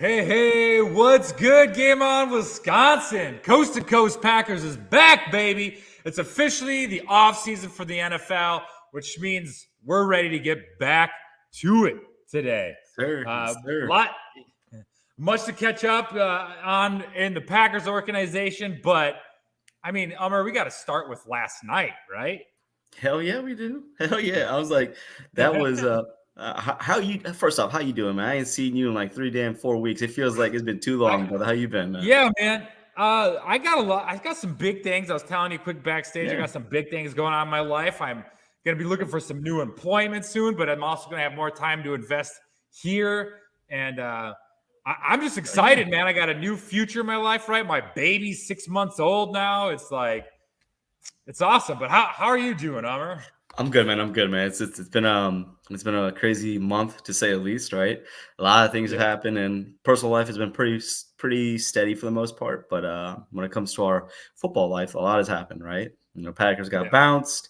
Hey, what's good? Game on, Wisconsin. Coast to Coast Packers is back, baby. It's officially the offseason for the NFL, which means we're ready to get back to it today. Sir, yes, sir. Lot much to catch up on in the Packers organization, but I mean, Umar, we got to start with last night, right? Hell yeah, we do. Hell yeah. I was like, that was how you first off, how you doing, man? I ain't seen you in like 4 weeks. It feels like it's been too long, brother. How you been, man? Yeah, man. I got a lot. I got some big things. I was telling you quick backstage. I Yeah. got some big things going on in my life. I'm gonna be looking for some new employment soon, but I'm also gonna have more time to invest here. And I'm just excited, man. I got a new future in my life, right? My baby's 6 months old now. It's like it's awesome. But how are you doing, Amr? I'm good, man. I'm good, man. It's been a crazy month to say the least, right? A lot of things have Yeah. happened, and personal life has been pretty steady for the most part. But when it comes to our football life, a lot has happened, right? Packers got bounced.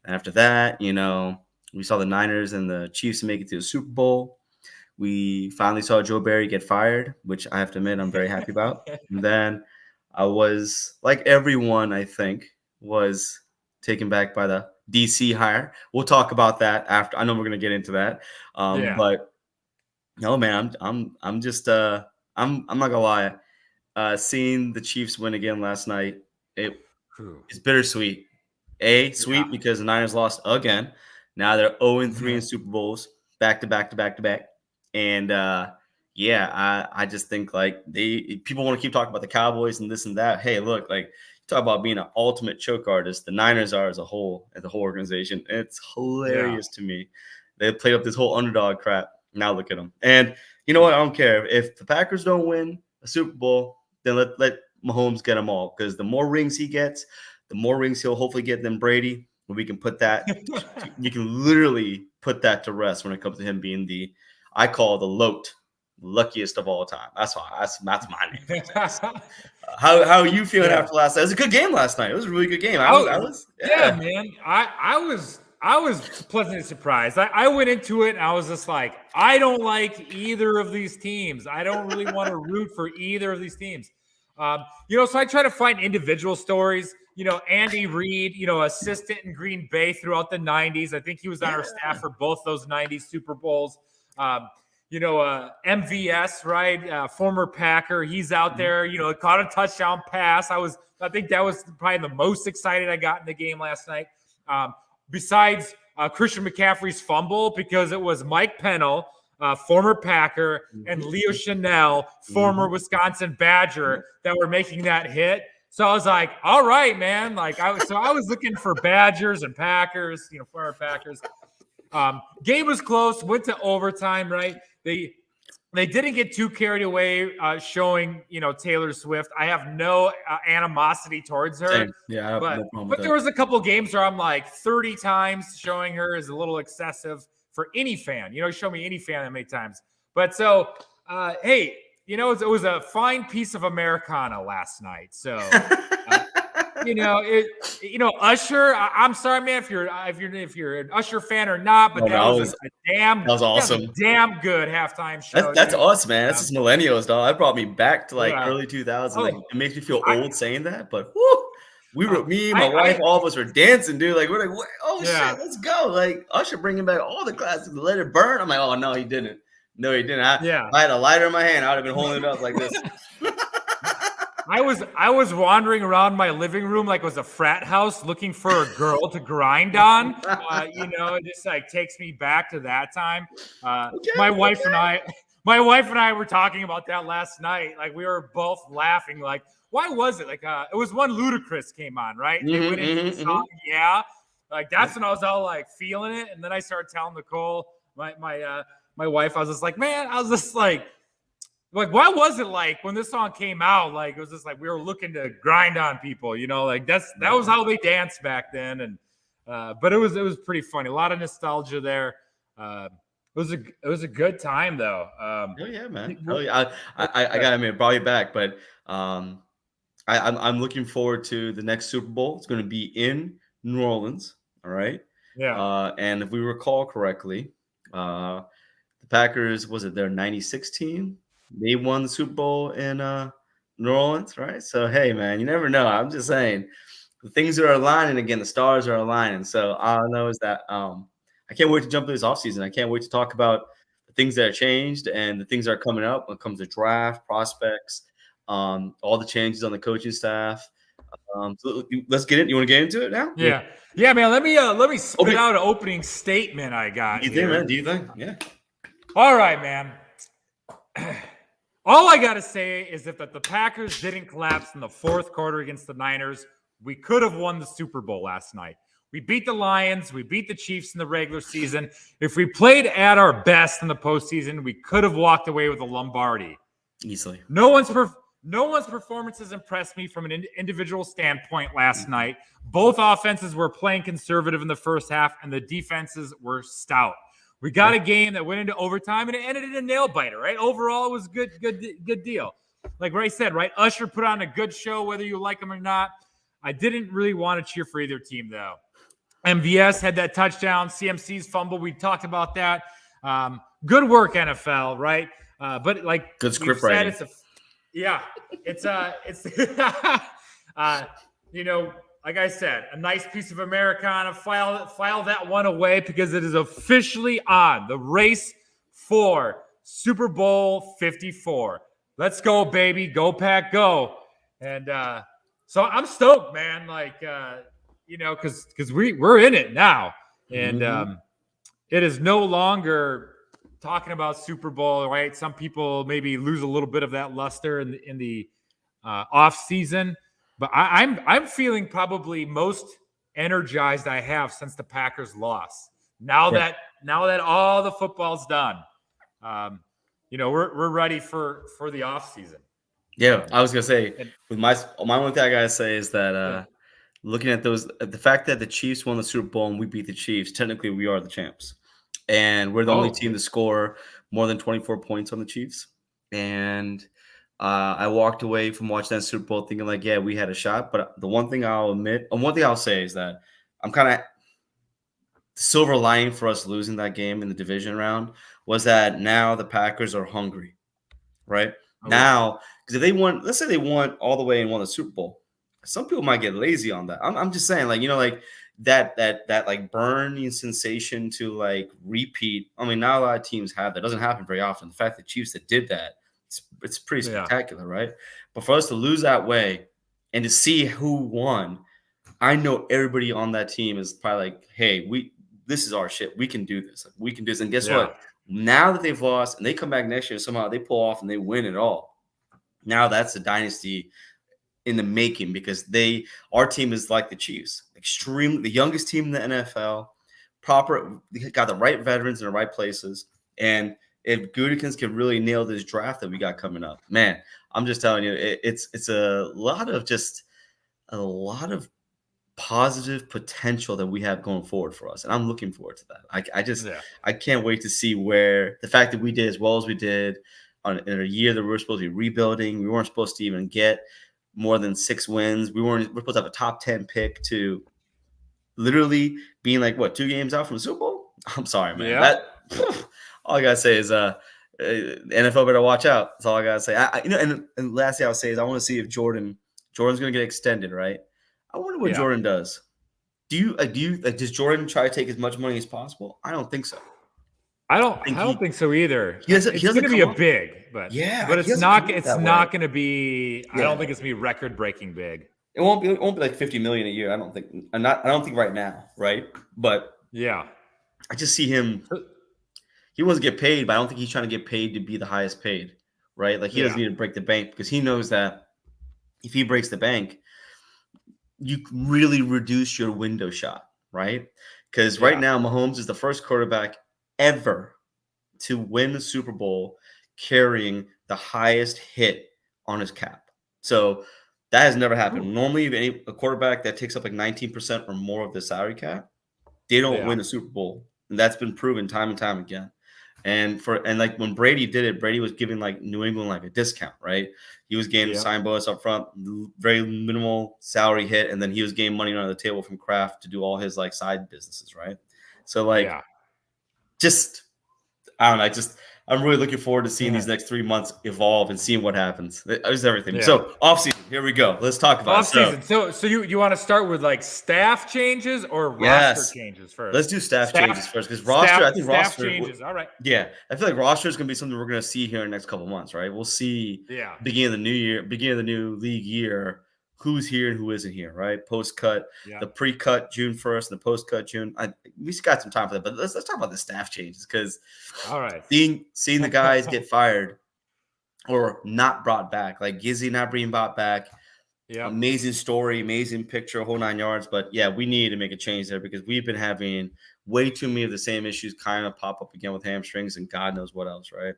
After that, we saw the Niners and the Chiefs make it to the Super Bowl. We finally saw Joe Barry get fired, which I have to admit I'm very happy about. And then I was, like everyone, I think, was taken back by the DC hire. We'll talk about that after. I know we're gonna get into that. But no, man, I'm just I'm not gonna lie. Seeing the Chiefs win again last night, it's bittersweet. Sweet because the Niners lost again. Now they're 0-3 in Super Bowls, back to back to back to back. And I just think like people want to keep talking about the Cowboys and this and that. Hey, look, like talk about being an ultimate choke artist. The Niners are as the whole organization. It's hilarious to me. They played up this whole underdog crap. Now look at them. And you know what? I don't care if the Packers don't win a Super Bowl. Then let Mahomes get them all, because the more rings he gets, the more rings he'll hopefully get than Brady. And we can put that. You can literally put that to rest when it comes to him being I call the LOAT, luckiest of all time. That's my name. How are you feeling after last night? It was a good game last night. It was a really good game. I was man. I was pleasantly surprised. I went into it and I was just like, I don't like either of these teams. I don't really want to root for either of these teams. So I try to find individual stories. Andy Reid, assistant in Green Bay throughout the 90s. I think he was on our staff for both those 90s Super Bowls. MVS, right? Former Packer. He's out there, caught a touchdown pass. I think that was probably the most excited I got in the game last night. Besides Christian McCaffrey's fumble, because it was Mike Pennell, former Packer, and Leo Chanel, former Wisconsin Badger, that were making that hit. So I was like, all right, man. Like I was looking for Badgers and Packers, former Packers. Game was close, went to overtime, right? They didn't get too carried away showing, Taylor Swift. I have no animosity towards her. Same. Yeah, I have but no problem with but that. there was a couple games where I'm like 30 times showing her is a little excessive for any fan. Show me any fan that many times. But so, hey, it was a fine piece of Americana last night. So. Usher. I'm sorry, man, if you're an Usher fan or not, but that was awesome. That was a damn good halftime show. That's us, man. That's just millennials, dog. That brought me back to like early 2000s. Oh, like, it makes me feel old saying that, but me, my wife, all of us were dancing, dude. Like we're like, shit, let's go! Like Usher bringing back all the classics. Let It Burn. I'm like, oh no, he didn't. No, he didn't. I had a lighter in my hand. I would have been holding it up like this. I was wandering around my living room like it was a frat house looking for a girl to grind on. It just like takes me back to that time. My wife and I were talking about that last night. Like we were both laughing. Like, why was it? Like it was one Ludacris came on, right? They went into the song, Like that's when I was all like feeling it, and then I started telling Nicole, my wife, I was just like, man, I was just like, why was it like when this song came out? Like it was just like we were looking to grind on people, like that was how they danced back then. And but it was pretty funny. A lot of nostalgia there. It was a good time though. Oh yeah, man. Oh yeah. I gotta admit, brought you back, but I'm looking forward to the next Super Bowl. It's going to be in New Orleans. All right. Yeah. And if we recall correctly, the Packers, was it their 96 team? They won the Super Bowl in New Orleans, right? So hey, man, you never know. I'm just saying, the things are aligning again. The stars are aligning. So all I know is that I can't wait to jump into this offseason. I can't wait to talk about the things that have changed and the things that are coming up when it comes to draft prospects, all the changes on the coaching staff. So let's get it. You want to get into it now? Yeah. Yeah, man. Let me spit Okay. out an opening statement I Do got you think, here. man? Do you think? Yeah. All right, man. All I got to say is if the Packers didn't collapse in the fourth quarter against the Niners, we could have won the Super Bowl last night. We beat the Lions. We beat the Chiefs in the regular season. If we played at our best in the postseason, we could have walked away with a Lombardi. Easily. No one's performances impressed me from an individual standpoint last night. Both offenses were playing conservative in the first half, and the defenses were stout. We got a game that went into overtime, and it ended in a nail biter, right? Overall, it was good deal. Like Ray said, right? Usher put on a good show, whether you like him or not. I didn't really want to cheer for either team, though. MVS had that touchdown. CMC's fumble. We talked about that. Good work, NFL, right? But like good script writing. It's like I said, a nice piece of Americana. File that one away because it is officially on. The race for Super Bowl 54. Let's go, baby. Go Pack, go. And so I'm stoked, man. Like because we're in it now, and it is no longer talking about Super Bowl, right? Some people maybe lose a little bit of that luster in the off season, but I'm feeling probably most energized I have since the Packers lost. Now that all the football's done, we're ready for the off season. Yeah, I was gonna say with my one thing I gotta say is that looking at the fact that the Chiefs won the Super Bowl and we beat the Chiefs, technically we are the champs. And we're the only team to score more than 24 points on the Chiefs. And I walked away from watching that Super Bowl thinking like, yeah, we had a shot. But the one thing I'll say is that I'm kind of silver lining for us losing that game in the division round was that now the Packers are hungry, right? Now, because if they won, let's say they won all the way and won the Super Bowl, some people might get lazy on that. I'm just saying, like, like that like burning sensation to like repeat. I mean, not a lot of teams have that. It doesn't happen very often. The fact that Chiefs that did that, it's pretty spectacular, right? But for us to lose that way and to see who won, I know everybody on that team is probably like, hey, this is our shit. We can do this. Like, we can do this. And guess what? Now that they've lost and they come back next year, somehow they pull off and they win it all. Now that's a dynasty in the making because our team is like the Chiefs, the youngest team in the NFL, got the right veterans in the right places. And if Gutekunst can really nail this draft that we got coming up, man, I'm just telling you, it's a lot of positive potential that we have going forward for us. And I'm looking forward to that. I can't wait to see where the fact that we did as well as we did in a year that we were supposed to be rebuilding. We weren't supposed to even get more than 6 wins. We're supposed to have a top 10 pick to literally being like, 2 games out from the Super Bowl? I'm sorry, man. Yeah. All I got to say is NFL better watch out. That's all I got to say. And lastly, I'll say is I want to see if Jordan's going to get extended, right? I wonder what Jordan does. Does Jordan try to take as much money as possible? I don't think so. I don't think so either. It's going to be a big, but it's not going to be. I don't think it's going to be record breaking big. It won't be like $50 million a year. I don't think. I don't think right now, right? But I just see him. He wants to get paid, but I don't think he's trying to get paid to be the highest paid, right? Like he doesn't need to break the bank because he knows that if he breaks the bank, you really reduce your window shot, right? Because right now, Mahomes is the first quarterback ever to win the Super Bowl carrying the highest hit on his cap. So that has never happened. Normally, a quarterback that takes up like 19% or more of the salary cap, they don't win the Super Bowl. And that's been proven time and time again. And like when Brady did it, Brady was giving like New England like a discount, right? He was getting sign bonus up front, very minimal salary hit, and then he was getting money on the table from Kraft to do all his like side businesses, right? So like, just I don't know, I'm really looking forward to seeing Yeah. these next 3 months evolve and seeing what happens. It's everything. Yeah. So off season, here we go. Let's talk about Off season. So you want to start with like staff changes or roster Yes. changes first? Let's do staff changes first because roster. I think staff roster changes. All right. Yeah, I feel like roster is going to be something we're going to see here in the next couple of months, right? We'll see Yeah. beginning of the new year, beginning of the new league year, who's here and who isn't here, right? Post cut, Yeah. the pre cut June 1st, and the post cut June. We just got some time for that, but let's talk about the staff changes because All right, seeing the guys get fired or not brought back, like Gizzy not being brought back. Yeah. Amazing story, amazing picture, whole 9 yards. But yeah, we need to make a change there because we've been having way too many of the same issues kind of pop up again with hamstrings and God knows what else, right?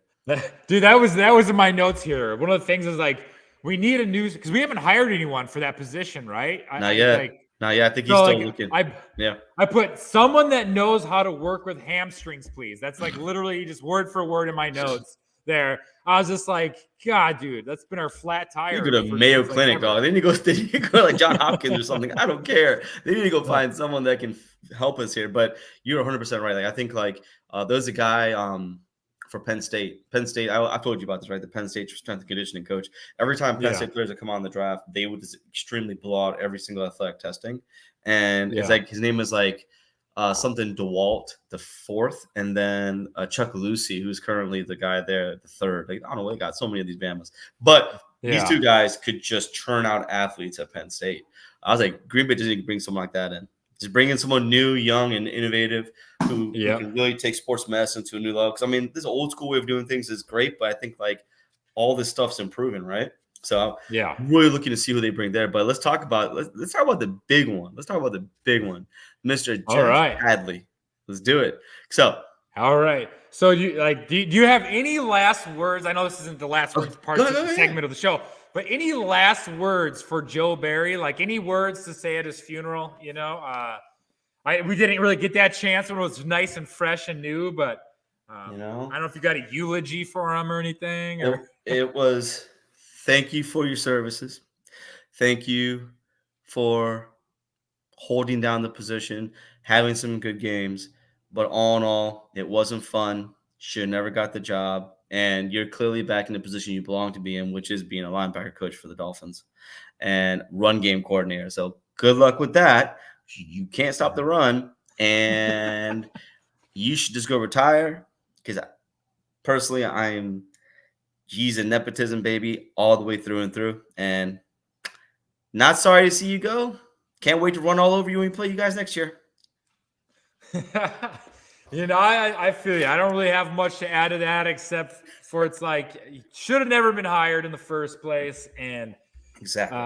Dude, that was in my notes here. One of the things is like we need a new because we haven't hired anyone for that position, right? Not yet. I think he's still looking. I put someone that knows how to work with hamstrings, please. That's like literally just word for word in my notes there. I was just like, God, dude, that's been our flat tire. You go to Mayo Clinic, dog. They need to go to like John Hopkins or something. I don't care. They need to go find someone that can help us here. But you're 100% right. Like I think like there's a guy for Penn State. I told you about this, right? The Penn State strength and conditioning coach. Every time Penn State players that come on the draft, they would just extremely blow out every single athletic testing. And it's like his name is like something DeWalt, the fourth, and then Chuck Lucy, who's currently the guy there, the third. Like, I don't know, they got so many of these Bamas. But these two guys could just churn out athletes at Penn State. I was like, Green Bay just need to bring someone like that in. Just bring in someone new, young, and innovative who can really take sports medicine to a new level. Because, I mean, this old school way of doing things is great, but I think, like, all this stuff's improving, right? So, I'm really looking to see who they bring there. But let's talk about the big one. Mr. Jeff Hadley. Let's do it. So, all right. So, do you have any last words? I know this isn't the last words part of the segment of the show, but any last words for Joe Barry? Like any words to say at his funeral? You know, we didn't really get that chance when it was nice and fresh and new, but I don't know if you got a eulogy for him or anything. It was. Thank you for your services. Thank you for holding down the position, having some good games. But all in all, it wasn't fun. Should have never got the job. And you're clearly back in the position you belong to be in, which is being a linebacker coach for the Dolphins and run game coordinator. So good luck with that. You can't stop the run. And you should just go retire because personally, he's a nepotism baby all the way through and through. And not sorry to see you go. Can't wait to run all over you when we play you guys next year. I feel you. I don't really have much to add to that except for it's like you should have never been hired in the first place. And exactly.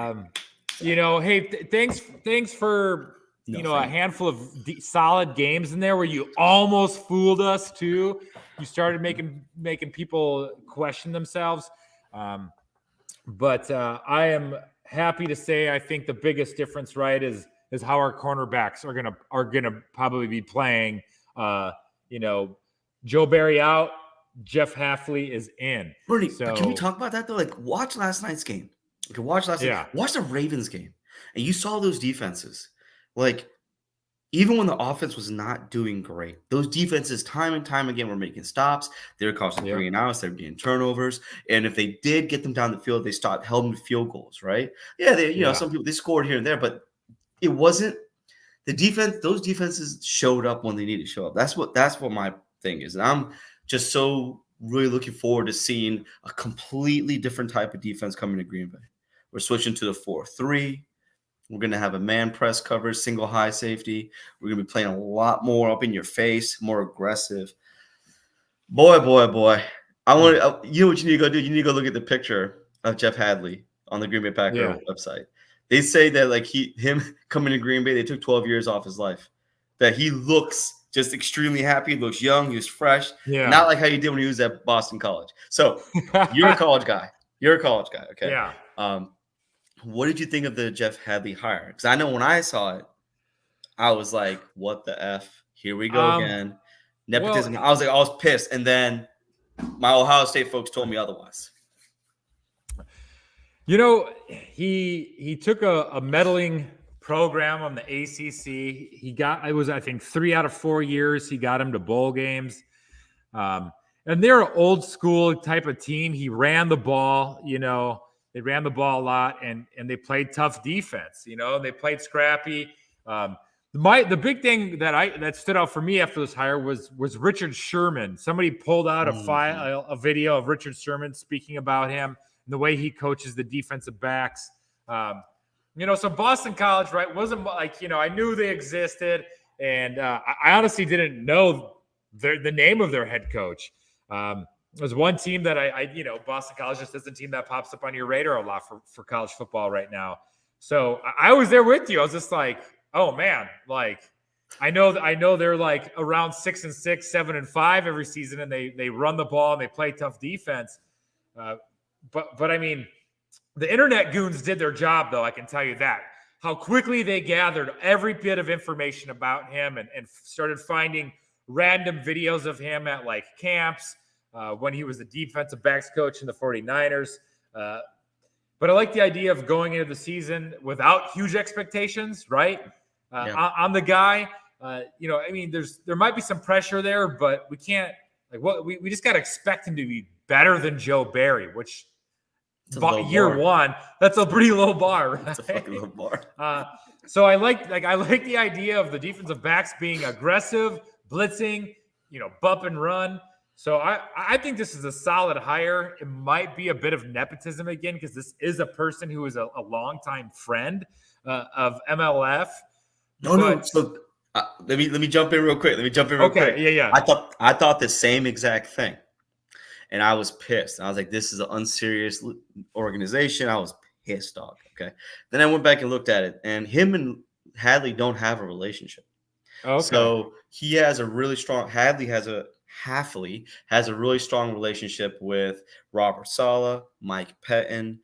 Hey, thanks for a handful of solid games in there where you almost fooled us too. You started making people question themselves. But I am happy to say I think the biggest difference, right, is how our cornerbacks are gonna probably be playing. Joe Barry out, Jeff Hafley is in. Bernie, can we talk about that though? Like, watch last night's game. Watch the Ravens game, and you saw those defenses. Like, even when the offense was not doing great, those defenses time and time again were making stops. They were causing 3 and outs. They were getting turnovers. And if they did get them down the field, they held them to field goals, right? Yeah, some people, they scored here and there, but it wasn't the defense. Those defenses showed up when they needed to show up. That's what my thing is. And I'm just so really looking forward to seeing a completely different type of defense coming to Green Bay. We're switching to the 4-3. We're going to have a man press coverage, single high safety. We're going to be playing a lot more up in your face, more aggressive. Boy. I want you know what you need to go do? You need to go look at the picture of Jeff Hadley on the Green Bay Packers website. They say that like him coming to Green Bay, they took 12 years off his life. That he looks just extremely happy. He looks young. He was fresh. Yeah. Not like how you did when he was at Boston College. So you're a college guy. Okay. Yeah. What did you think of the Jeff Hadley hire? Because I know when I saw it, I was like, what the F? Here we go again. Nepotism. Well, I was pissed. And then my Ohio State folks told me otherwise. He took a meddling program on the ACC. He got, I think 3 out of 4 years, he got him to bowl games. and they're an old school type of team. He ran the ball, they ran the ball a lot, and they played tough defense, they played scrappy. The big thing that stood out for me after this hire was Richard Sherman. Somebody pulled out a video of Richard Sherman speaking about him and the way he coaches the defensive backs. So Boston College, right, wasn't like, I knew they existed, and I honestly didn't know the name of their head coach. There's one team that Boston College just isn't a team that pops up on your radar a lot for college football right now. So I was there with you. I was just like, oh man, like I know they're like around 6-6, 7-5 every season, and they run the ball and they play tough defense. But I mean, the internet goons did their job, though. I can tell you that. How quickly they gathered every bit of information about him and started finding random videos of him at like camps when he was the defensive backs coach in the 49ers. But I like the idea of going into the season without huge expectations, right? On the guy. There might be some pressure there, but we can't we just got to expect him to be better than Joe Barry, which year one, that's a pretty low bar, right? That's a fucking low bar. So I like the idea of the defensive backs being aggressive, blitzing, bump and run. So I think this is a solid hire. It might be a bit of nepotism again, because this is a person who is a longtime friend of MLF. No. So let me jump in real quick. Okay. Yeah. I thought the same exact thing, and I was pissed. I was like, "This is an unserious organization." I was pissed off. Okay. Then I went back and looked at it, and him and Hadley don't have a relationship. Okay. So he has a really strong. Hadley has a really strong relationship with Robert Saleh, Mike Pettin.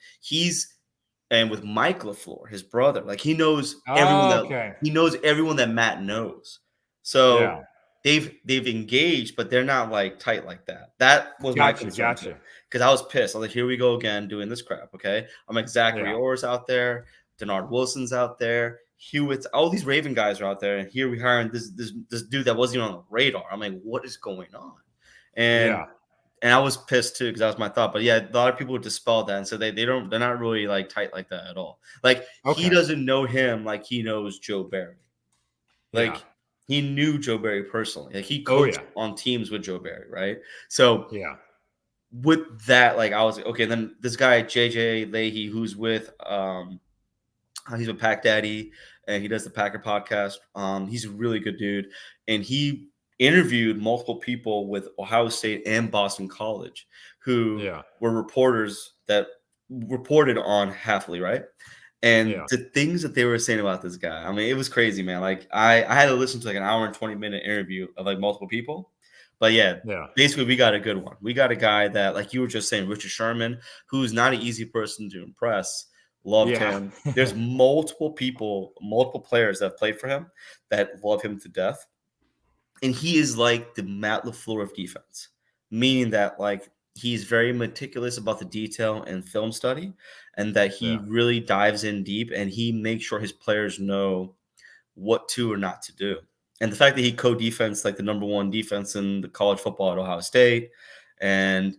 And with Mike LaFleur, his brother, like he knows everyone that Matt knows. So they've engaged, but they're not like tight like that. That was my concern too, because I was pissed. I was like, here we go again doing this crap. Okay, I'm like Zachary Orr's out there, Denard Wilson's out there, Hewitt's, all these Raven guys are out there, and here we hiring this dude that wasn't even on the radar. I'm like, what is going on? And I was pissed too, because that was my thought. But yeah, a lot of people dispel that and so they're not really like tight like that at all. Like he doesn't know him like he knows Joe Barry. Like he knew Joe Barry personally. Like he coached on teams with Joe Barry, right? So with that, like I was like, okay, then this guy JJ Leahy, who's with he's with Pack Daddy and he does the Packer podcast. He's a really good dude, and he interviewed multiple people with Ohio State and Boston College who were reporters that reported on Hafley, right? And the things that they were saying about this guy, I mean, it was crazy, man. Like I had to listen to like an hour and 20-minute interview of like multiple people. But basically we got a good one. We got a guy that, like you were just saying, Richard Sherman, who's not an easy person to impress. Loved him. There's multiple players that have played for him that love him to death. And he is like the Matt LaFleur of defense, meaning that like he's very meticulous about the detail and film study, and that he really dives in deep and he makes sure his players know what to or not to do. And the fact that he co-defense like the number one defense in the college football at Ohio State, and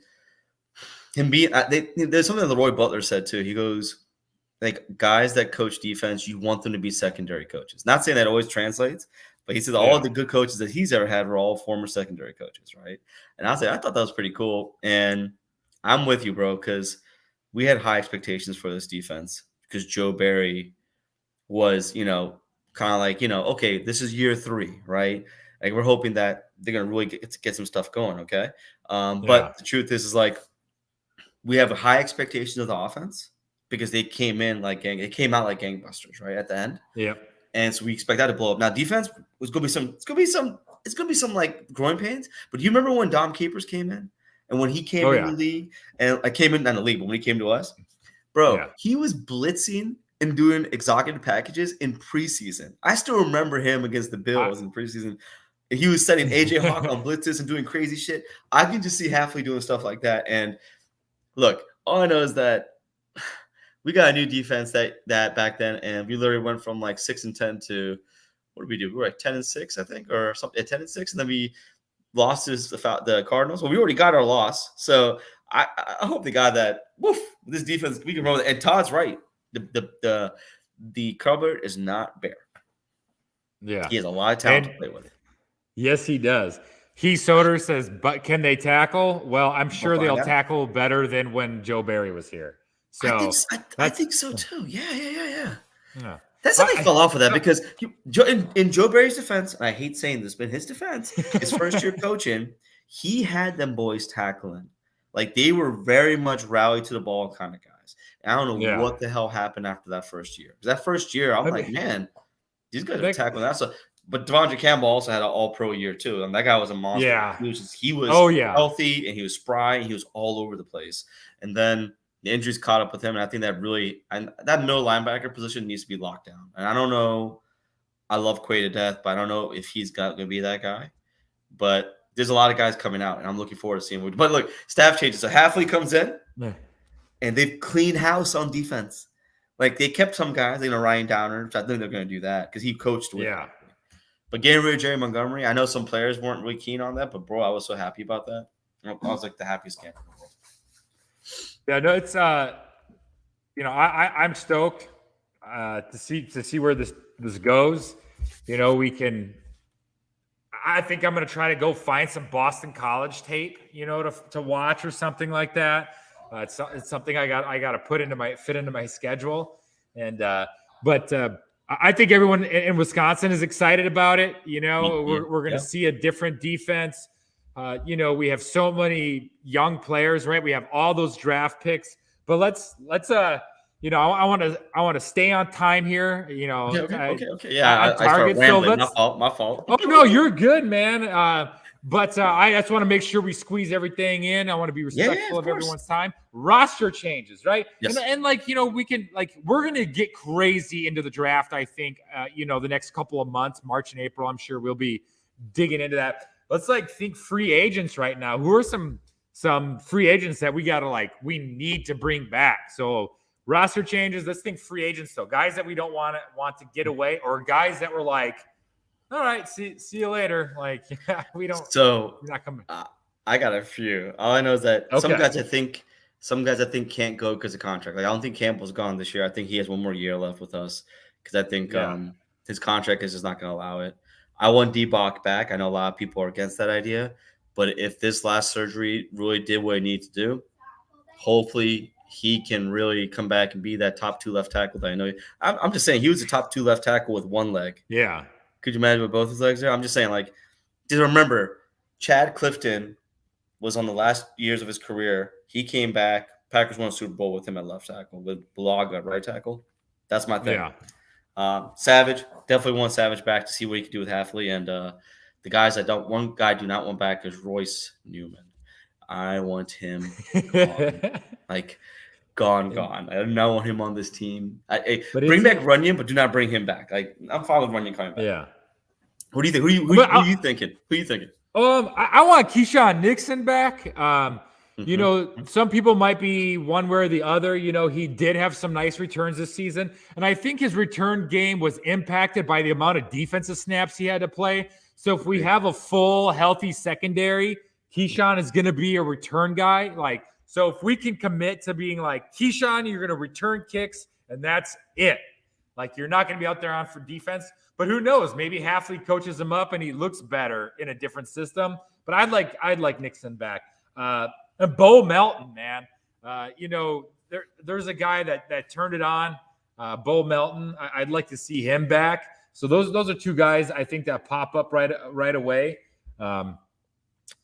him being there's something that Leroy Butler said too. He goes, like, guys that coach defense, you want them to be secondary coaches. Not saying that always translates, but he said all of the good coaches that he's ever had were all former secondary coaches, right? And I thought that was pretty cool. And I'm with you, bro, because we had high expectations for this defense because Joe Barry was, kind of like, okay, this is year 3, right? Like we're hoping that they're going to really get some stuff going, okay? But the truth is like we have high expectations of the offense because they came out like gangbusters, right, at the end. Yeah. And so we expect that to blow up. Now, defense was going to be some like growing pains. But do you remember when Dom Capers came in? And when he came in the league, and I came in on the league, but when he came to us, bro, he was blitzing and doing exotic packages in preseason. I still remember him against the Bills in preseason. He was setting AJ Hawk on blitzes and doing crazy shit. I can just see Hafley doing stuff like that. And look, all I know is that we got a new defense that back then, and we literally went from like 6-10 to what did we do? We were like 10-6, I think, or something, 10-6, and then we lost the Cardinals. Well, we already got our loss, so I hope the guy that this defense we can roll. And Todd's right. The cupboard is not bare. Yeah, he has a lot of talent to play with. Yes, he does. Heath Soder says, "But can they tackle?" Well, I'm sure they'll tackle better than when Joe Barry was here. So I think so too. Yeah. That's something I fell off with that because in Joe Barry's defense, and I hate saying this, but in his defense, his first year coaching, he had them boys tackling. Like they were very much rally to the ball kind of guys. And I don't know what the hell happened after that first year. Because that first year, I'm like, man, these guys are tackling that. So, but Devondre Campbell also had an all-pro year too. And that guy was a monster. Yeah. He was healthy and he was spry and he was all over the place. And then the injuries caught up with him. And I think that that middle linebacker position needs to be locked down. And I don't know. I love Quay to death, but I don't know if he's going to be that guy. But there's a lot of guys coming out, and I'm looking forward to seeing him. But look, staff changes. So Hafley comes in, and they've cleaned house on defense. Like they kept some guys, Ryan Downer, which I think they're going to do that because he coached with. Yeah. But getting rid of Jerry Montgomery, I know some players weren't really keen on that, but bro, I was so happy about that. I was like the happiest camper in the world. Yeah, no, it's I'm stoked to see where this goes. I think I'm going to try to go find some Boston College tape, to watch or something like that. It's something I got to fit into my schedule. And, but I think everyone in Wisconsin is excited about it. We're going to see a different defense. We have so many young players, right? We have all those draft picks, but let's I want to stay on time here. Okay. Yeah, I started rambling. My fault. Oh no, you're good, man. But I just want to make sure we squeeze everything in. I want to be respectful of everyone's time. Roster changes, right? Yes. And we can we're gonna get crazy into the draft. I think the next couple of months, March and April. I'm sure we'll be digging into that. Let's think free agents right now. Who are some free agents that we need to bring back? So. Roster changes. Let's think free agents, though. Guys that we don't want to get away, or guys that were like, all right, see you later. We don't. So you're not coming. I got a few. All I know is that some guys I think can't go because of contract. I don't think Campbell's gone this year. I think he has one more year left with us because I think his contract is just not going to allow it. I want D-Bach back. I know a lot of people are against that idea, but if this last surgery really did what it needs to do, hopefully he can really come back and be that top 2 left tackle that I know. I'm just saying he was a top 2 left tackle with one leg. Yeah. Could you imagine with both his legs there? I'm just saying, just remember, Chad Clifton was on the last years of his career. He came back. Packers won a Super Bowl with him at left tackle, with Blog at right tackle. That's my thing. Yeah. Savage, definitely want Savage back to see what he can do with Hafley. And the guys one guy I do not want back is Royce Newman. I want him gone. I do not want him on this team. Bring back Runyon, but do not bring him back. I'm fine with Runyon coming back. Yeah. What do you think? Who are you thinking? Who are you thinking? I want Keyshawn Nixon back. Some people might be one way or the other. He did have some nice returns this season, and I think his return game was impacted by the amount of defensive snaps he had to play. So if we have a full, healthy secondary, Keyshawn is going to be a return guy. So if we can commit to being Keyshawn, you're going to return kicks, and that's it. You're not going to be out there on for defense. But who knows? Maybe Hafley coaches him up, and he looks better in a different system. But I'd like Nixon back. And Bo Melton, man. There's a guy that turned it on. Bo Melton. I'd like to see him back. So those are 2 guys I think that pop up right away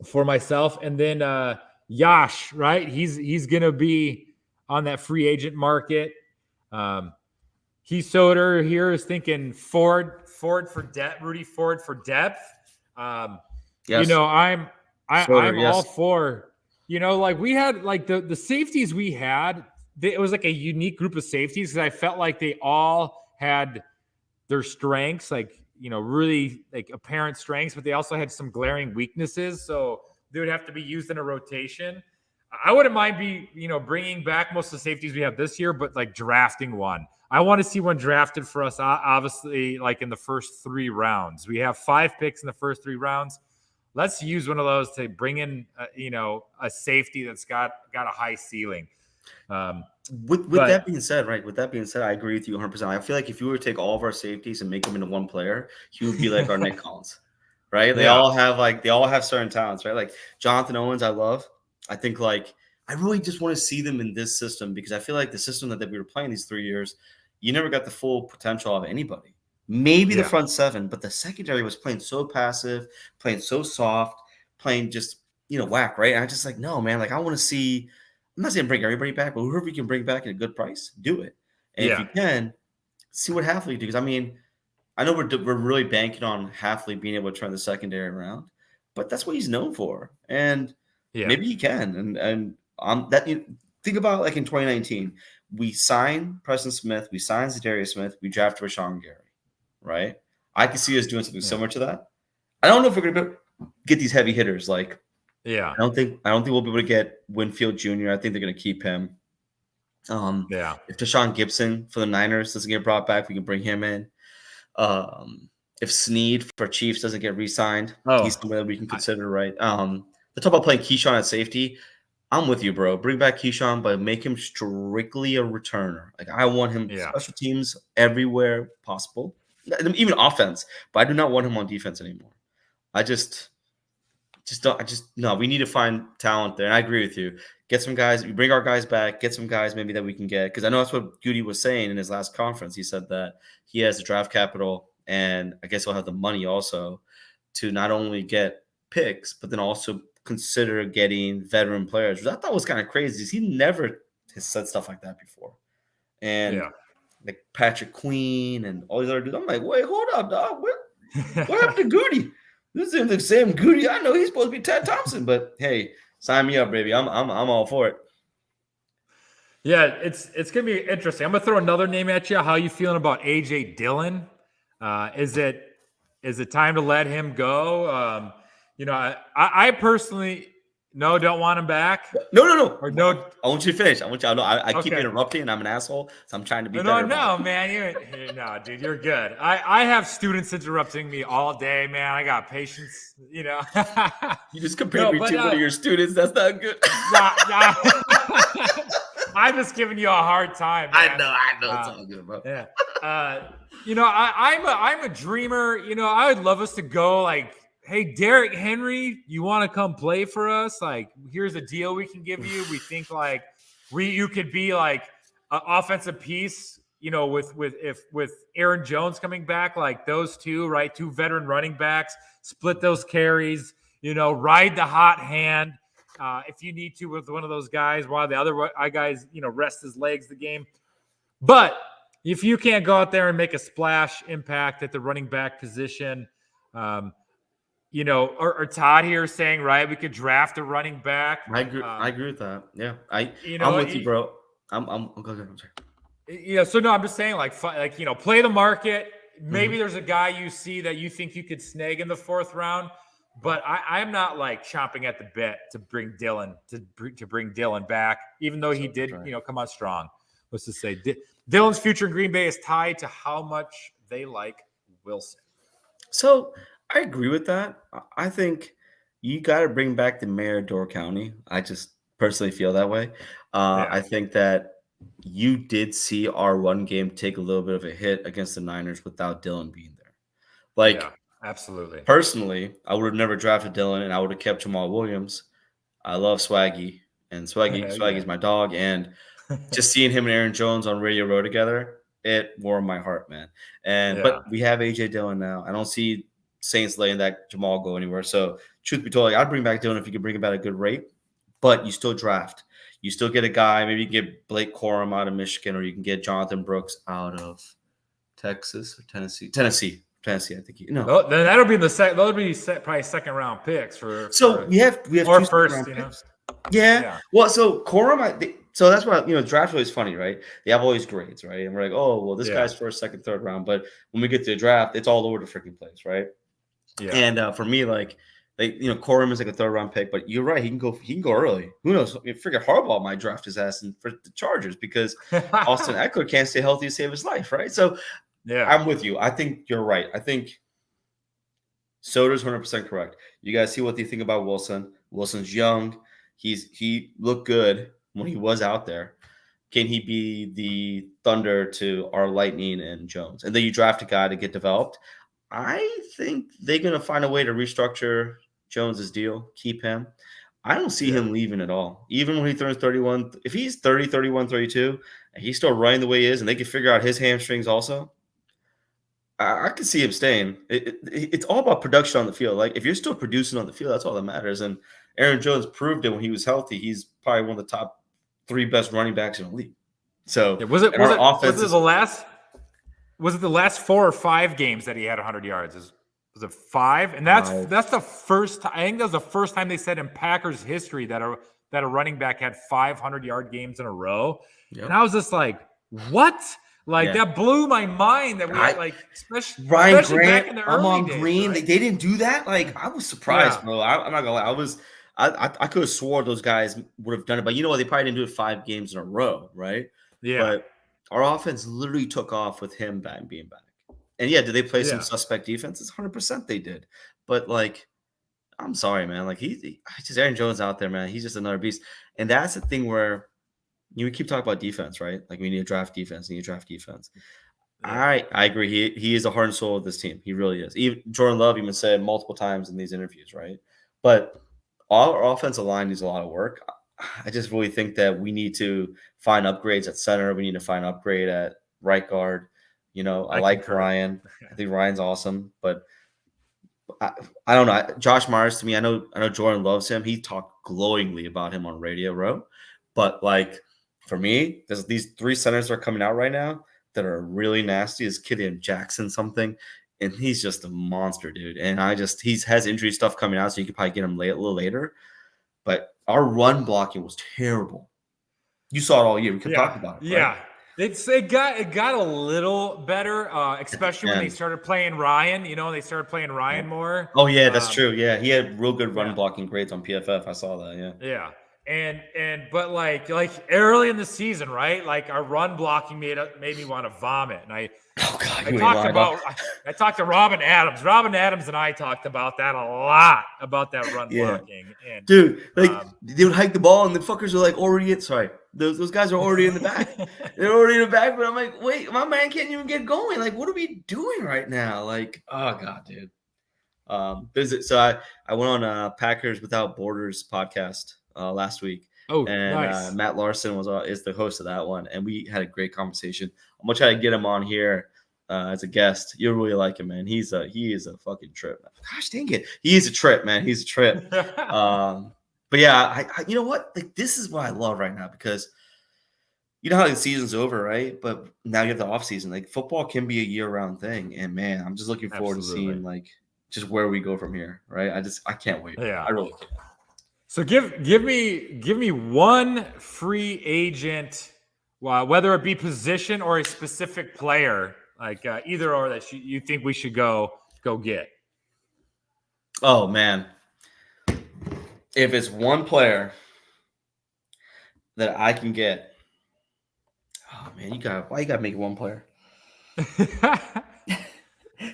for myself. And then Yash, right? He's going to be on that free agent market. Heath Soder here is thinking Ford for depth, Rudy Ford for depth. Yes. I'm Soder, all for, we had the safeties we had. It was a unique group of safeties because I felt like they all had their strengths, really apparent strengths, but they also had some glaring weaknesses. So they would have to be used in a rotation. I wouldn't mind bringing back most of the safeties we have this year, but drafting one. I want to see one drafted for us, obviously, in the first 3 rounds. We have 5 picks in the first 3 rounds. let's use one of those to bring in, a safety that's got a high ceiling. With that being said, right? With that being said, I agree with you 100%. I feel like if you were to take all of our safeties and make them into one player, he would be like our Nick Collins, right? They all have certain talents, right? Like Jonathan Owens, I love. I think like I really just want to see them in this system because I feel like the system that we were playing these 3 years, you never got the full potential of anybody. Maybe the front seven, but the secondary was playing so passive, playing so soft, playing just whack, right? And I just like no man, like I want to see. I'm not saying bring everybody back, but whoever you can bring back at a good price, do it. And if you can, see what Halfley do. Because I mean, I know we're really banking on Halfley being able to turn the secondary around, but that's what he's known for, and maybe he can. And think about like in 2019, we signed Preston Smith, we signed Zadarius Smith, we drafted Rashawn Gary, right? I can see us doing something similar to that. I don't know if we're gonna get these heavy hitters like. Yeah. I don't think we'll be able to get Winfield Jr. I think they're going to keep him. If Deshaun Gibson for the Niners doesn't get brought back, we can bring him in. If Snead for Chiefs doesn't get re-signed, he's somebody that we can consider, right? They talk about playing Keyshawn at safety. I'm with you, bro. Bring back Keyshawn, but make him strictly a returner. Like I want him special teams everywhere possible, even offense. But I do not want him on defense anymore. No, we need to find talent there. And I agree with you. Get some guys, we bring our guys back, get some guys maybe that we can get. Because I know that's what Goody was saying in his last conference. He said that he has the draft capital and I guess he'll have the money also to not only get picks, but then also consider getting veteran players, which I thought was kind of crazy. He never has said stuff like that before. And like Patrick Queen and all these other dudes. I'm like, wait, hold up, dog. What happened to Goody? This isn't the same Goody. I know he's supposed to be Ted Thompson, but hey, sign me up, baby. I'm all for it. Yeah, it's gonna be interesting. I'm gonna throw another name at you. How are you feeling about AJ Dillon? Is it time to let him go? I personally don't want him back. No. Or no. I want you to finish. I keep interrupting and I'm an asshole, so I'm trying to be better. No, man. No, dude, you're good. I have students interrupting me all day, man. I got patience, You just compared me to one of your students. That's not good. I'm just giving you a hard time, man. I know. It's all good, bro. Yeah. I'm a dreamer. I would love us to go like, hey, Derrick Henry, you want to come play for us? Like, here's a deal we can give you. We think like you could be like an offensive piece, with Aaron Jones coming back, like those two, right? Two veteran running backs, split those carries, ride the hot hand. If you need to with one of those guys while the other guys, rest his legs the game. But if you can't go out there and make a splash impact at the running back position, or Todd here saying, right, we could draft a running back. I agree with that. Yeah. I'm with you, bro. I'm sorry. Yeah. So no, I'm just saying play the market. Maybe there's a guy you see that you think you could snag in the fourth round, but I'm not like chomping at the bit to bring Dillon back, even though he did, come on strong. Let's just say Dillon's future in Green Bay is tied to how much they like Wilson. So I agree with that. I think you got to bring back the mayor of Door County. I just personally feel that way. I think that you did see our run game take a little bit of a hit against the Niners without Dillon being there. Absolutely. Personally, I would have never drafted Dillon and I would have kept Jamal Williams. I love Swaggy, and Swaggy's my dog. And just seeing him and Aaron Jones on Radio Row together, it warmed my heart, man. But we have AJ Dillon now. I don't see Saints letting that Jamal go anywhere. So truth be told, I'd bring back Dillon if you could bring him at a good rate, but you still draft. You still get a guy. Maybe you can get Blake Corum out of Michigan, or you can get Jonathan Brooks out of Texas or Tennessee. Tennessee, I think. Then that'll be those be probably second round picks for. So we have or first, picks. Yeah. Well, so Corum. So that's why draft is funny, right? They have all these grades, right? And we're like, oh, well, this guy's first, second, third round. But when we get to the draft, it's all over the freaking place, right? Yeah. And for me, Corum is like a third round pick, but you're right. He can go early. Who knows? Freaking Harbaugh might draft his ass for the Chargers because Austin Eckler can't stay healthy to save his life, right? So I'm with you. I think you're right. I think Soder's 100% correct. You guys see what you think about Wilson. Wilson's young. He looked good when he was out there. Can he be the Thunder to our Lightning and Jones? And then you draft a guy to get developed. I think they're going to find a way to restructure Jones's deal, keep him. I don't see him leaving at all. Even when he turns 31, if he's 30, 31, 32, and he's still running the way he is, and they can figure out his hamstrings also, I can see him staying. It's all about production on the field. Like, if you're still producing on the field, that's all that matters. And Aaron Jones proved it when he was healthy. He's probably one of the top 3 best running backs in the league. So was it the last 4 or 5 games that he had 100 yards? Was it 5? And that's the first time. I think that was the first time they said in Packers history that a running back had 500-yard games in a row. Yep. And I was just like, what? Like, that blew my mind that we had, like, especially Grant, back in the early days, Green, right? They didn't do that. Like, I was surprised, bro. I'm not gonna lie. I could have swore those guys would have done it, but you know what? They probably didn't do it 5 games in a row, right? Yeah. But our offense literally took off with him being back. And yeah, did they play some suspect defenses? 100% they did. But like, I'm sorry, man. Like, just Aaron Jones out there, man. He's just another beast. And that's the thing where we keep talking about defense, right? Like, we need to draft defense. Yeah. I agree. He is the heart and soul of this team. He really is. Even Jordan Love even said multiple times in these interviews, right? But our offensive line needs a lot of work. I just really think that we need to find upgrades at center. We need to find an upgrade at right guard. You know, I like Ryan. I think Ryan's awesome, but I don't know. Josh Myers, to me, I know Jordan loves him. He talked glowingly about him on Radio Row, but like, for me, there's these 3 centers that are coming out right now that are really nasty. Is Killian Jackson something, and he's just a monster, dude. And he has injury stuff coming out, so you could probably get him a little later. But our run blocking was terrible. You saw it all year. We could talk about it. Right? Yeah. It got a little better, especially when they started playing Ryan. You know, they started playing Ryan more. Oh yeah, that's true. Yeah, he had real good run blocking grades on PFF. I saw that. Yeah. Yeah. But like early in the season, right? Like, our run blocking made me want to vomit. And I talked to Robin Adams. Robin Adams and I talked about that a lot, about that run blocking. And dude, like, they would hike the ball and the fuckers are like already those guys are already in the back. They're already in the back, but I'm like, wait, my man can't even get going. Like, what are we doing right now? Like, oh god, dude. So I went on Packers Without Borders podcast last week. Oh, and nice. Matt Larson is the host of that one, and we had a great conversation. I'm gonna try to get him on here as a guest. You'll really like him, man. He is a fucking trip. Gosh dang it, he is a trip, man. He's a trip. But yeah, I you know what? Like, this is what I love right now, because you know how the season's over, right? But now you have the off season. Like, football can be a year-round thing, and man, I'm just looking forward to seeing like just where we go from here, right? I can't wait. Yeah, I really can't. So give me one free agent, whether it be position or a specific player, like either or, that you think we should go get. Oh man, if it's one player that I can get, oh man, why you gotta make it one player?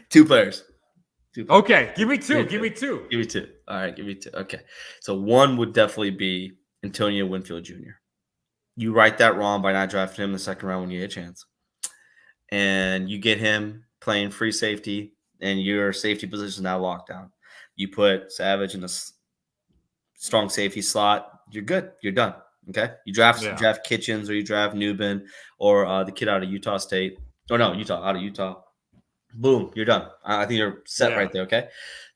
2 players. Okay, give me two. Give me two. All right, give me 2. Okay. So one would definitely be Antonio Winfield Jr. You right that wrong by not drafting him in the second round when you get a chance. And you get him playing free safety, and your safety position is now locked down. You put Savage in the strong safety slot, you're good. You're done. Okay? You draft Kitchens, or you draft Newbin, or the kid out of Utah State. Or no, out of Utah. Boom, you're done. I think you're set right there, okay?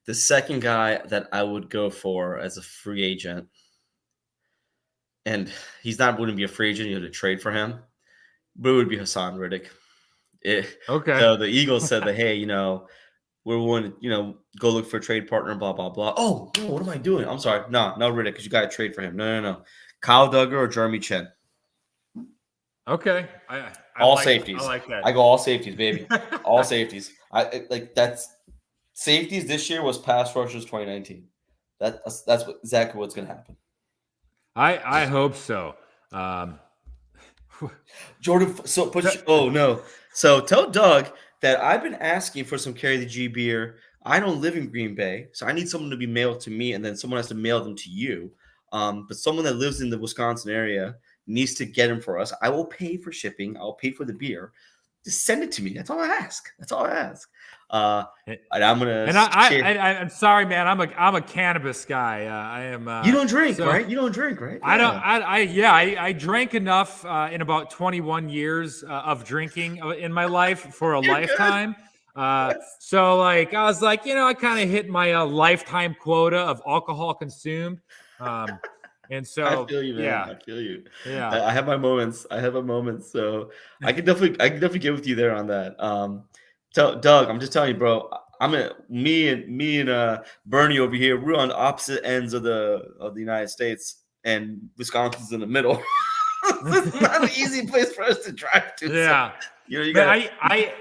The second guy that I would go for as a free agent, and wouldn't be a free agent, you had to trade for him, but it would be Hassan Riddick. Okay. So the Eagles said that, hey, we're willing to, go look for a trade partner, blah, blah, blah. Oh, no, what am I doing? I'm sorry. No Riddick, because you got to trade for him. No. Kyle Duggar or Jeremy Chin. Okay. All safeties. I like that. I go all safeties, baby. All safeties. That's safeties this year was pass rushers 2019. That's exactly what's going to happen. I hope so. Jordan, oh no. So tell Doug that I've been asking for some Carry the G beer. I don't live in Green Bay, so I need someone to be mailed to me, and then someone has to mail them to you. But someone that lives in the Wisconsin area needs to get them for us. I will pay for shipping. I'll pay for the beer. Just send it to me. That's all I ask. That's all I ask. And I'm gonna And share. I'm sorry, man. I'm a cannabis guy. I am. You don't drink, So right? You don't drink, right? I don't. Yeah. I drank enough in about 21 years of drinking in my life for a You're good. lifetime. Yes. So like I was like, I kind of hit my lifetime quota of alcohol consumed. And I so feel you, man. yeah, I feel you. yeah. I have my moments. I have my moments. So I can definitely get with you there on that. Doug, I'm just telling you, bro. Me and Bernie over here. We're on opposite ends of the United States, and Wisconsin's in the middle. It's not an easy place for us to drive to. Yeah. So, you Man, got. I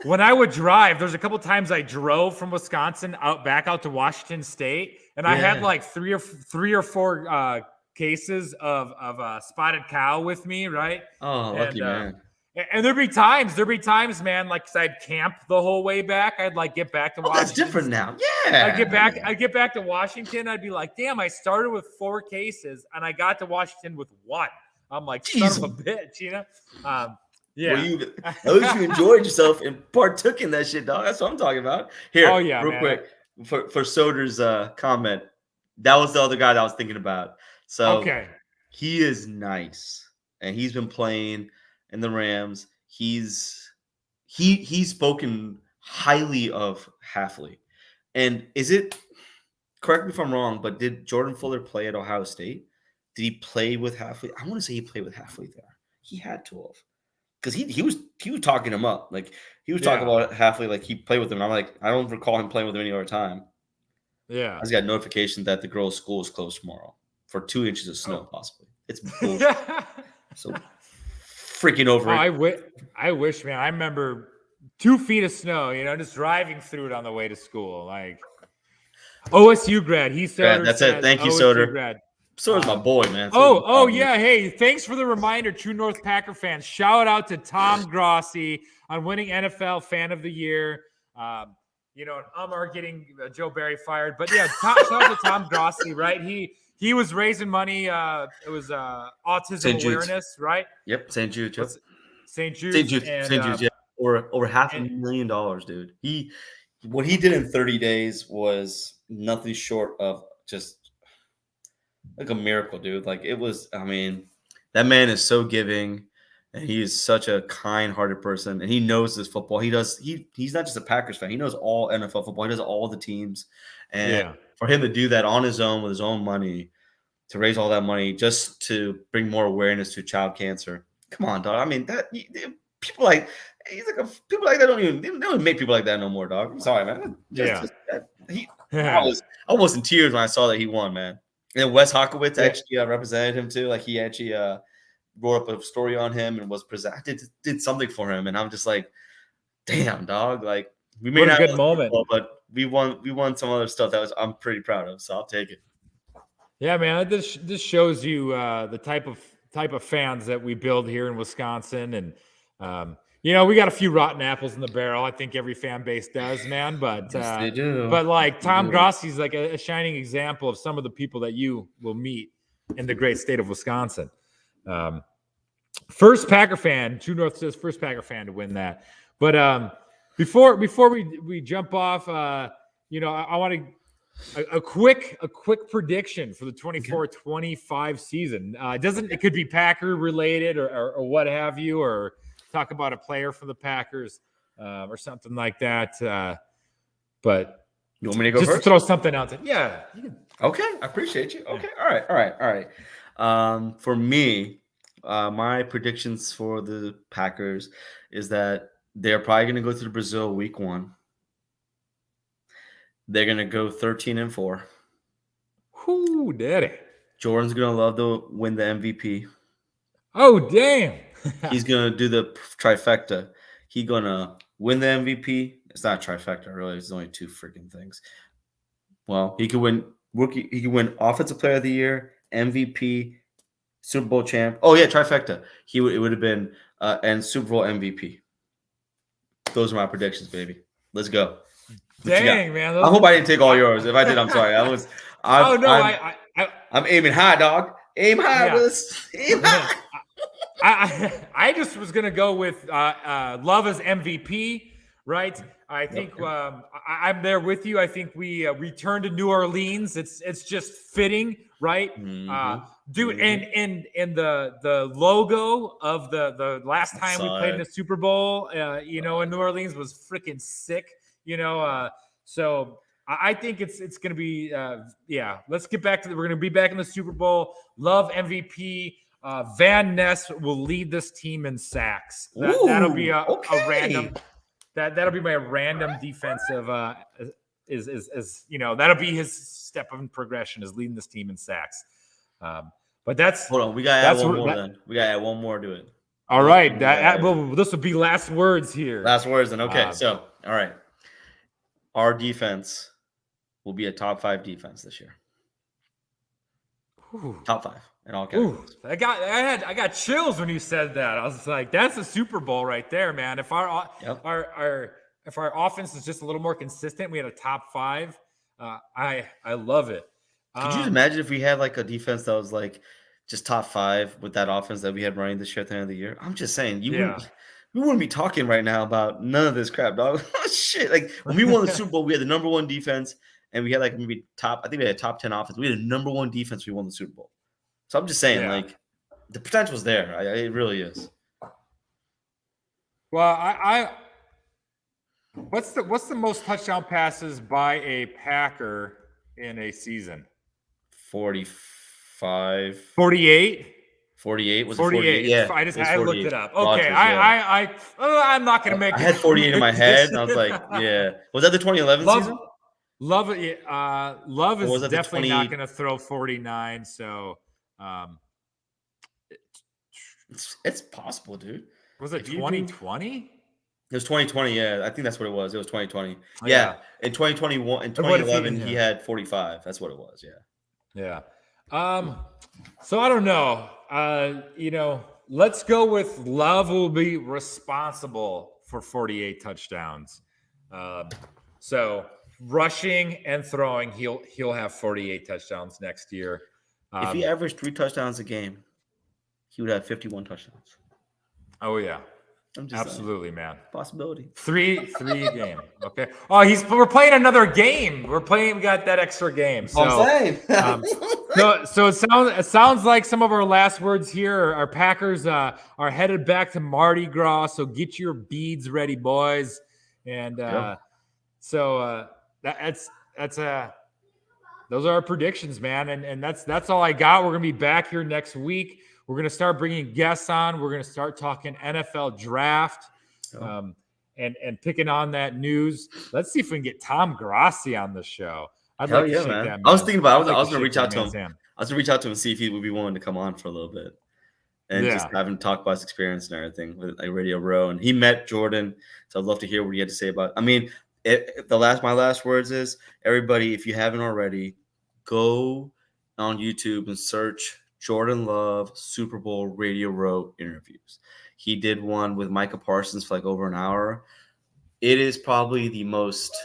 when I would drive, there's a couple times I drove from Wisconsin back out to Washington State, and I had Yeah. like three or four cases of spotted cow with me, right? Oh, lucky And man. and there'd be times, man, like 'cause I'd camp the whole way back. I'd like get back to Oh, that's Washington. different now. Yeah. I'd get back to Washington. I'd be like, damn, I started with 4 cases and I got to Washington with 1. I'm like, son Jeez. of a bitch, Yeah. Yeah. At least you enjoyed yourself and partook in that shit, dog. That's what I'm talking about. Here, Oh yeah, real man. quick, for Soder's comment, that was the other guy that I was thinking about. So Okay. he is nice, and he's been playing in the Rams. He's spoken highly of Halfley. And is it, correct me if I'm wrong, but did Jordan Fuller play at Ohio State? Did he play with Halfley? I want to say he played with Halfley there. He had to have. Because he was talking him up. Like he was talking Yeah. about Halfley like he played with him. And I'm like, I don't recall him playing with him any other time. Yeah. I just got notification that the girls' school is closed tomorrow for 2 inches of snow, possibly. It's bullshit. So freaking over it. I wish, man. I remember 2 feet of snow, just driving through it on the way to school. Like OSU grad. That's it. Thank you, OSU Soder. grad. Soder's my boy, man. Oh yeah. Hey, thanks for the reminder, True North Packer fans. Shout out to Tom Grossi on winning NFL Fan of the Year. And Amar getting Joe Barry fired. But yeah, shout out to Tom Grossi, right? He was raising money. It was autism St. Jude's. awareness, right? Yep, St. Jude's. Yep. St. Jude's. St. Jude's, yeah. Over $500,000, dude. What he did in 30 days was nothing short of just like a miracle, dude. Like it was, I mean, that man is so giving, and he is such a kind-hearted person, and he knows this football. He's not just a Packers fan. He knows all NFL football. He knows all the teams. And for him to do that on his own with his own money, to raise all that money just to bring more awareness to child cancer. Come on, dog. I mean, people like people like that don't even make people like that no more, dog. I'm sorry, man. I was in tears when I saw that he won, man. And Wes Hawkowitz actually represented him too. Like he actually wrote up a story on him and was did something for him. And I'm just like, damn, dog. Like we made a good moment, but we won some other stuff that I'm pretty proud of. So I'll take it. Yeah, man. This shows you the type of fans that we build here in Wisconsin, and we got a few rotten apples in the barrel. I think every fan base does, man. But yes, they do. But like Tom Grossi's like a shining example of some of the people that you will meet in the great state of Wisconsin. First Packer fan, True North says first Packer fan to win that. But before we jump off, I want to. A quick prediction for the 24-25 season. It could be Packer related or what have you, or talk about a player for the Packers or something like that. But you want me to go first? To throw something out there. Yeah. Okay, I appreciate you. Okay, all right. For me, my predictions for the Packers is that they're probably going to go to the Brazil week 1. They're going to go 13-4. Whoo, daddy. Jordan's going to love to win the MVP. Oh, damn. He's going to do the trifecta. He's going to win the MVP. It's not a trifecta, really. It's only 2 freaking things. Well, he could win rookie. He could win Offensive Player of the Year, MVP, Super Bowl champ. Oh, yeah, trifecta. It would have been and Super Bowl MVP. Those are my predictions, baby. Let's go. What you got? Dang, man. I hope I didn't take all yours. If I did, I'm sorry. Oh no, I'm aiming high, dog. Aim high, yeah. Willis. Aim high. I just was gonna go with Love as MVP, right? I think I'm there with you. I think we return to New Orleans. It's just fitting, right? Dude, and the logo of the last time we played in the Super Bowl, in New Orleans was freaking sick. So I think it's gonna be Let's get back to we're gonna be back in the Super Bowl. Love MVP. Van Ness will lead this team in sacks. That'll be a random. That'll be my random defensive. That'll be his step of progression is leading this team in sacks. But that's hold on. We gotta add one more. Then we gotta add one more to it. All right. This will be last words here. Last words then. Okay. So all right, our defense will be a top 5 defense this year. Top 5 in all categories. I got chills when you said that. I was like, that's a Super Bowl right there, man. If our offense is just a little more consistent, we had a top 5. I love it. Could you imagine if we had like a defense that was like just top 5 with that offense that we had running this year at the end of the year? I'm just saying, we wouldn't be talking right now about none of this crap, dog. Shit, like when we won the Super Bowl, we had the number 1 defense. And we had like maybe I think we had top 10 offense. We had a number 1 defense. We won the Super Bowl. So I'm just saying, like, the potential's there. It really is. Well, what's the most touchdown passes by a Packer in a season? 45. 48. 48 was 48. Yeah, I looked it up. Okay, I'm not gonna make. I had 48 in my head, and I was like, yeah. Was that the 2011 season? Love is definitely not going to throw 49. So it's possible, dude. Was it 2020? It was 2020. Yeah, I think that's what it was. It was 2020. Yeah, in 2021, in 2011, he had 45. That's what it was. Yeah. So I don't know. Let's go with Love will be responsible for 48 touchdowns. So. Rushing and throwing, he'll have 48 touchdowns next year. If he averaged 3 touchdowns a game, he would have 51 touchdowns. Oh yeah, absolutely, man. Possibility. 3 a game. Okay. Oh, we're playing another game. We got that extra game. So I'm saying. so it sounds like some of our last words here. Our Packers are headed back to Mardi Gras. So get your beads ready, boys. And so. Those are our predictions, man, and that's all I got. We're gonna be back here next week. We're gonna start bringing guests on. We're gonna start talking NFL draft, and picking on that news. Let's see if we can get Tom Grassi on the show. I'd like to shake that man. I was thinking about. I was gonna reach out to him. I was gonna reach out to him and see if he would be willing to come on for a little bit and just have him talk about his experience and everything with like Radio Row. And he met Jordan, so I'd love to hear what he had to say about. I mean. My last words is everybody, if you haven't already, go on YouTube and search Jordan Love Super Bowl Radio Row interviews. He did one with Micah Parsons for like over an hour. It is probably the most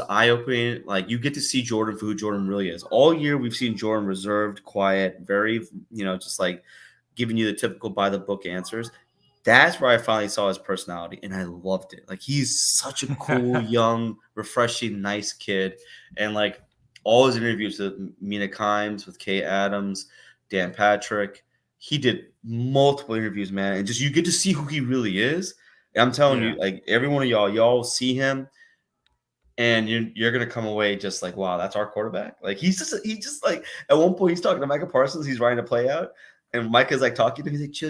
eye-opening. Like you get to see Jordan for who Jordan really is. All year we've seen Jordan reserved, quiet, very, just like giving you the typical by the book answers. That's where I finally saw his personality, and I loved it. Like, he's such a cool, young, refreshing, nice kid. And, like, all his interviews with Mina Kimes, with Kay Adams, Dan Patrick, he did multiple interviews, man. And just you get to see who he really is. And I'm telling you, like, every one of y'all see him, and you're going to come away just like, wow, that's our quarterback. Like, he just like, at one point, he's talking to Micah Parsons. He's writing a play out. And Micah's like talking to him. He's like, chill.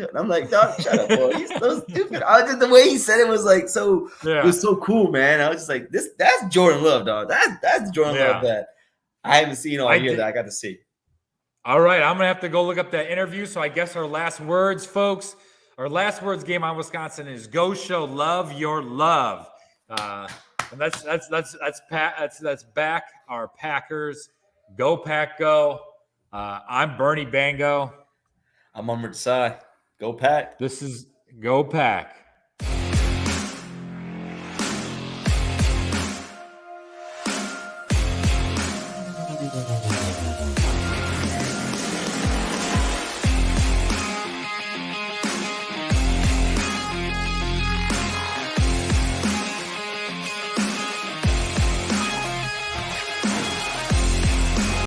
And I'm like, dog, shut up, boy. He's so stupid. The way he said it was like it was so cool, man. I was just like, that's Jordan Love, dog. That's Jordan Love that I haven't seen all year that I got to see. All right. I'm going to have to go look up that interview. So I guess our last words, folks, our last words game on Wisconsin is go show love your love. And that's back our Packers. Go Pack, go. I'm Bernie Bango. I'm Amar Desai. Go Pack. This is Go Pack.